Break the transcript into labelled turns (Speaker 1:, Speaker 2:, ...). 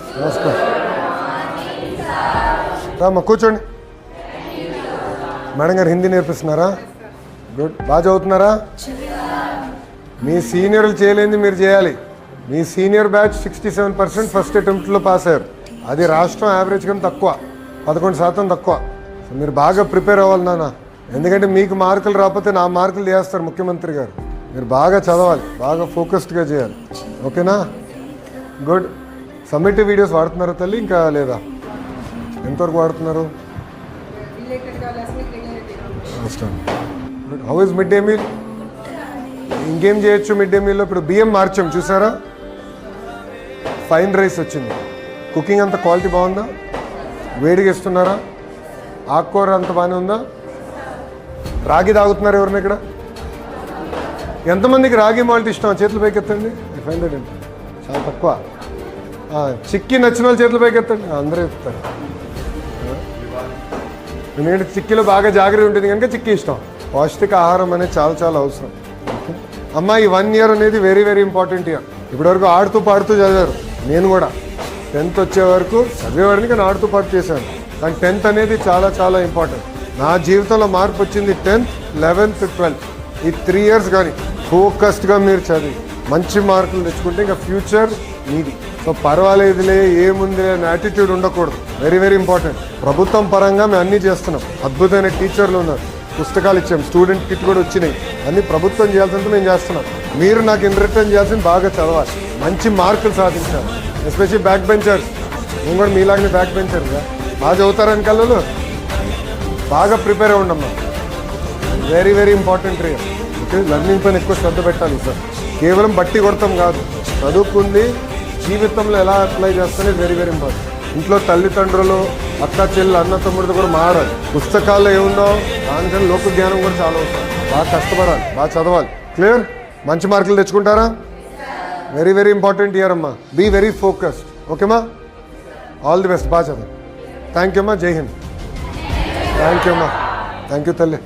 Speaker 1: నమస్కారం రామ్మా కూర్చోండి. మేడం గారు హిందీ నేర్పిస్తున్నారా? గుడ్. బాగా చదువుతున్నారా? మీ సీనియర్లు చేయలేనిది మీరు చేయాలి. మీ సీనియర్ బ్యాచ్ 67% ఫస్ట్ అటెంప్ట్లో పాస్ అయ్యారు. అది రాష్ట్రం యావరేజ్ కన్నా తక్కువ, 11% తక్కువ. సో మీరు బాగా ప్రిపేర్ అవ్వాలి నాన్న, ఎందుకంటే మీకు మార్కులు రాకపోతే నా మార్కులు చేస్తారు ముఖ్యమంత్రి గారు. మీరు బాగా చదవాలి, బాగా ఫోకస్డ్గా చేయాలి. ఓకేనా? గుడ్. సమ్మేటివ్ వీడియోస్ వాడుతున్నారా తల్లి? ఇంకా లేదా? ఎంతవరకు వాడుతున్నారు? Good. How is mid day meal? ఇంకేం చేయొచ్చు మిడ్ డే మీల్లో? ఇప్పుడు బియ్యం మార్చాం చూసారా, ఫైన్ రైస్ వచ్చింది. కుకింగ్ అంత క్వాలిటీ బాగుందా? వేడిగా ఇస్తున్నారా? ఆకుకూర అంత బాగానే ఉందా? రాగి తాగుతున్నారు ఎవరిని ఇక్కడ? ఎంతమందికి రాగి మాల్ట్ ఇష్టం? చేతులు పైకి ఎత్తండి. 500 అంటే చాలా తక్కువ. చిక్కీ నచ్చిన వాళ్ళు చేతులు పైకి ఎత్తండి. అందరూ ఎత్తుతారు. ఎందుకంటే చిక్కీలో బాగా జాగ్రత్త ఉంటుంది కనుక చిక్కీ ఇష్టం. పౌష్టిక ఆహారం అనేది చాలా చాలా అవసరం. అమ్మ ఈ 1 year అనేది వెరీ వెరీ ఇంపార్టెంట్ ఇయర్. ఇప్పటివరకు ఆడుతూ పాడుతూ చదివారు. నేను కూడా 10th వచ్చే వరకు చదివేవాడిని, కానీ ఆడుతూ పాడుతూ చేశాను. కానీ 10th అనేది చాలా చాలా ఇంపార్టెంట్. నా జీవితంలో మార్పు వచ్చింది 10th, 11th, 12th ఈ 3 years. కానీ ఫోకస్డ్గా మీరు చదివి మంచి మార్కులు తెచ్చుకుంటే ఇంకా ఫ్యూచర్ మీది. సో పర్వాలేదులే, ఏముందిలే అనే యాటిట్యూడ్ ఉండకూడదు. Very very important. ప్రభుత్వం పరంగా మేము అన్నీ చేస్తున్నాం. అద్భుతమైన టీచర్లు ఉన్నారు, పుస్తకాలు ఇచ్చాం, స్టూడెంట్ కిట్ కూడా వచ్చినాయి. అన్నీ ప్రభుత్వం చేయాల్సింది మేము చేస్తున్నాం. మీరు నాకు ఇన్ రిటర్న్ చేయాల్సింది బాగా చదవాలి, మంచి మార్కులు సాధించాలి. Especially back benchers. నేను కూడా మీలాగనే బ్యాక్ బెంచర్గా బాగా చదువుతారని కళ్ళు బాగా ప్రిపేర్ అవ్వండమ్మా. Very very important real. Okay, learning పైన ఎక్కువ శ్రద్ధ పెట్టాలి సార్. కేవలం బట్టి కొడతాం కాదు, చదువుకుంది జీవితంలో ఎలా అప్లై చేస్తానే వెరీ వెరీ ఇంపార్టెంట్. ఇంట్లో తల్లిదండ్రులు, అక్క చెల్లి, అన్న తమ్ముడితో కూడా మారాలి. పుస్తకాల్లో ఏముందో దానికన్నా లోక జ్ఞానం కూడా చాలా అవసరం. బాగా కష్టపడాలి, బాగా చదవాలి. క్లియర్? మంచి మార్కులు తెచ్చుకుంటారా? వెరీ వెరీ ఇంపార్టెంట్ ఇయర్ అమ్మా. Be very focused. ఓకేమా? All the best. బాగా చదవండి. థ్యాంక్ యూ అమ్మా. జై హింద్. థ్యాంక్ యూ అమ్మా. థ్యాంక్ యూ తల్లి.